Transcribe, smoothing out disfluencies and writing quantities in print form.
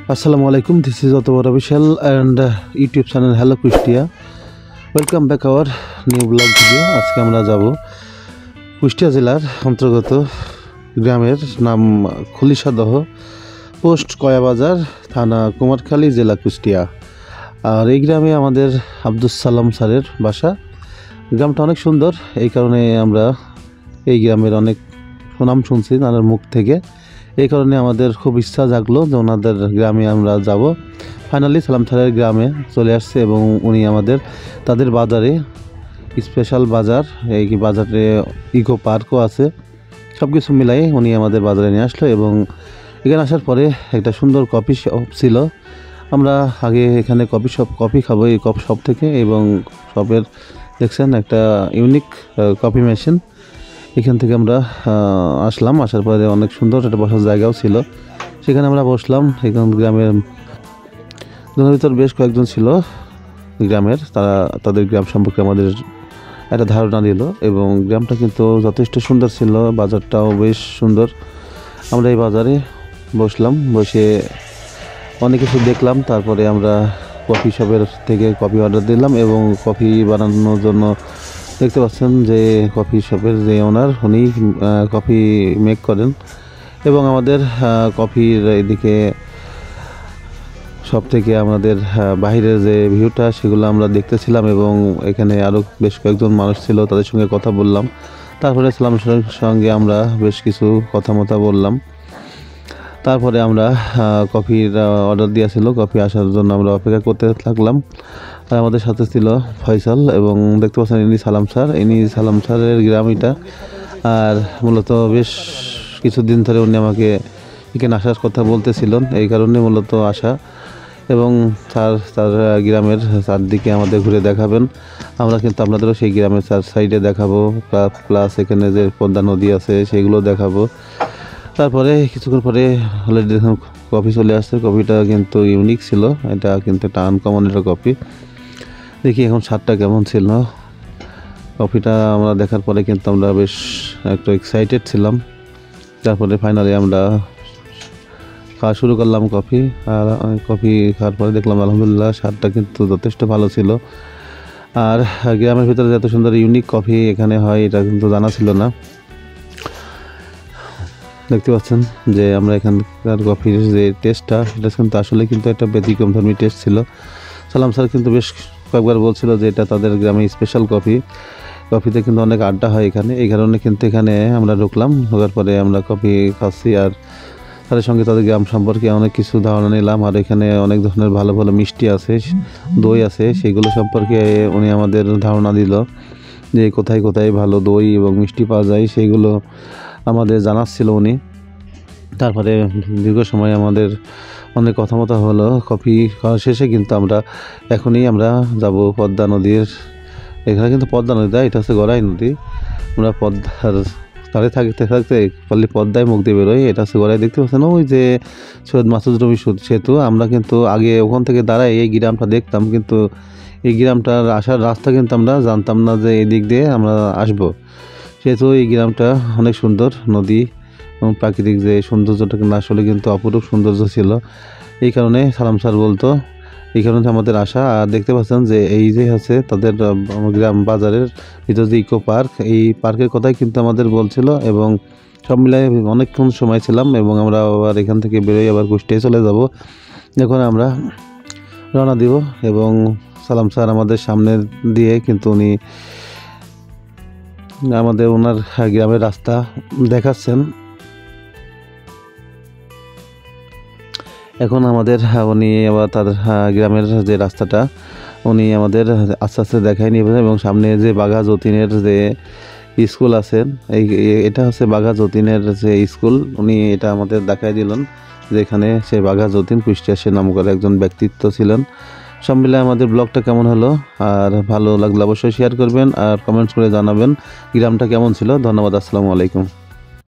Assalamu alaikum. This is Ottobar Official and YouTube channel Hello Kushtia. Welcome back our new vlog video. আজকে আমরা যাব কুষ্টিয়া জেলার অন্তর্গত গ্রামের নাম খুলিশাদহ, পোস্ট কয়াবাজার, থানা কুমারখালী, জেলা কুষ্টিয়া। আর এই গ্রামে আমাদের আব্দুস সালাম স্যারের বাসা। গ্রামটা অনেক সুন্দর, এই কারণে আমরা এই গ্রামের অনেক সুনাম শুনছি তাদের মুখ থেকে। এই কারণে আমাদের খুব ইচ্ছা জাগলো যে ওনাদের গ্রামে আমরা যাব। ফাইনালি সালাম স্যারের গ্রামে চলে আসছে এবং উনি আমাদের তাদের বাজারে, স্পেশাল বাজার, এই বাজারে ইকো পার্কও আছে, সব কিছু মিলাই উনি আমাদের বাজারে নিয়ে আসলো। এবং এখানে আসার পরে একটা সুন্দর কফি শপ ছিল। আমরা আগে এখানে কফি খাবো এই কফি শপ থেকে। এবং শপের দেখছেন একটা ইউনিক কফি মেশিন, এখান থেকে আমরা আসলাম। আসার পরে অনেক সুন্দর একটা বসার জায়গাও ছিল, সেখানে আমরা বসলাম। এখান গ্রামের ভিতর বেশ কয়েকজন ছিল গ্রামের, তারা তাদের গ্রাম সম্পর্কে আমাদের একটা ধারণা দিল। এবং গ্রামটা কিন্তু যথেষ্ট সুন্দর ছিল, বাজারটাও বেশ সুন্দর। আমরা এই বাজারে বসলাম, বসে অনেক কিছু দেখলাম। তারপরে আমরা কফি শপের থেকে কফি অর্ডার দিলাম এবং কফি বানানোর জন্য দেখতে পাচ্ছেন যে কফি শপের যে ওনার, উনি কফি মেক করেন। এবং আমাদের কফির এদিকে সব থেকে আমাদের বাহিরের যে ভিউটা সেগুলো আমরা দেখতেছিলাম। এবং এখানে আরও বেশ কয়েকজন মানুষ ছিল, তাদের সঙ্গে কথা বললাম। তারপরে সালাম সঙ্গে আমরা বেশ কিছু কথা বললাম। তারপরে আমরা কফির অর্ডার দিয়েছিল, কফি আসার জন্য আমরা অপেক্ষা করতে থাকলাম। আর আমাদের সাথে ছিল ফয়সাল এবং দেখতে পাচ্ছেন ইনি সালাম স্যার। ইনি সালাম স্যারের গ্রাম এটা। আর মূলত বেশ কিছুদিন ধরে উনি আমাকে এখানে আসার কথা বলতেছিলেন, এই কারণে মূলত আসা। এবং তার গ্রামের চারদিকে আমাদের ঘুরে দেখাবেন। আমরা কিন্তু আপনাদেরও সেই গ্রামের চার সাইডে দেখাবো, প্লাস এখানে যে পদ্মা নদী আছে সেগুলো দেখাবো। তারপরে কিছুক্ষণ পরে অলরেডি দেখুন কফি চলে আসছে। কফিটা কিন্তু ইউনিক ছিল, এটা কিন্তু একটা আনকমন একটা কফি। দেখি এখন স্বাদটা কেমন ছিল। কফিটা আমরা দেখার পরে কিন্তু আমরা বেশ একটু এক্সাইটেড ছিলাম। তারপরে ফাইনালি আমরা খাওয়া শুরু করলাম কফি। আর কফি খাওয়ার পরে দেখলাম আলহামদুলিল্লাহ স্বাদটা কিন্তু যথেষ্ট ভালো ছিল। আর গ্রামের ভিতরে এত সুন্দর ইউনিক কফি এখানে হয় এটা কিন্তু জানা ছিল না। দেখতে পাচ্ছেন যে আমরা এখানকার কফির যে টেস্টটা, সেটা কিন্তু আসলে কিন্তু একটা ব্যতিক্রমধর্মী টেস্ট ছিল। সালাম স্যার কিন্তু বেশ কয়েকবার বলছিল যে এটা তাদের গ্রামে স্পেশাল কফিতে কিন্তু অনেক আড্ডা হয় এখানে। এই কারণে কিন্তু এখানে আমরা ঢুকলাম। ঢোকার পরে আমরা কফি খাচ্ছি আর তাদের সঙ্গে তাদের গ্রাম সম্পর্কে অনেক কিছু ধারণা নিলাম। আর এখানে অনেক ধরনের ভালো ভালো মিষ্টি আছে, দই আছে, সেগুলো সম্পর্কে উনি আমাদের ধারণা দিল যে কোথায় কোথায় ভালো দই এবং মিষ্টি পাওয়া যায়, সেইগুলো আমাদের জানাচ্ছিল উনি। তারপরে দীর্ঘ সময় আমাদের অনেক কথা হলো। কফি খাওয়া শেষে কিন্তু এখনই আমরা যাব পদ্মা নদীর। এখানে কিন্তু পদ্মা নদী, এটা হচ্ছে গড়াই নদী। আমরা পদ্মার তারে থাকতে পদ্মায় মুখ দিয়ে বেরোই। এটা হচ্ছে গড়াই, দেখতে পাচ্ছেন ওই যে সৈয়দ মাসুদ রবি সেতু। আমরা কিন্তু আগে ওখান থেকে দাঁড়াই এই গ্রামটা দেখতাম, কিন্তু এই গ্রামটার আসার রাস্তা কিন্তু আমরা জানতাম না যে এই দিক দিয়ে আমরা আসবো। সেহেতু এই গ্রামটা অনেক সুন্দর, নদী এবং প্রাকৃতিক যে সৌন্দর্যটা কিন্তু আসলে কিন্তু অপরূপ সৌন্দর্য ছিল। এই কারণে সালাম স্যার বলতো, এই কারণে আমাদের আশা। আর দেখতে পাচ্ছেন যে এই যে আছে তাদের গ্রাম বাজারের ভিতর যে ইকো পার্ক, এই পার্কের কথাই কিন্তু আমাদের বলছিল। এবং সব মিলাই অনেকক্ষণ সময় ছিলাম এবং আমরা আবার এখান থেকে বেরোই আবার কুষ্টিয়ায় চলে যাব। এখন আমরা রওনা দিব এবং সালাম স্যার আমাদের সামনে দিয়ে কিন্তু উনি আমাদের ওনার গ্রামের রাস্তা দেখাচ্ছেন। এখন উনি আবার তাদের গ্রামের যে রাস্তাটা উনি আমাদের আস্তে আস্তে দেখাই নিয়ে এবং সামনে যে বাঘা যতীনের যে স্কুল আছে, এটা হচ্ছে বাঘা যতীনের যে স্কুল, উনি এটা আমাদের দেখাই দিলেন যে এখানে সে বাঘা যতীন কুষ্টিয়া সে নাম করে একজন ব্যক্তিত্ব ছিলেন। সব মিলে আমাদের ব্লগটা কেমন হলো, আর ভালো লাগলে অবশ্যই শেয়ার করবেন আর কমেন্টস করে জানাবেন গ্রামটা কেমন ছিল। ধন্যবাদ, আসসালামু আলাইকুম।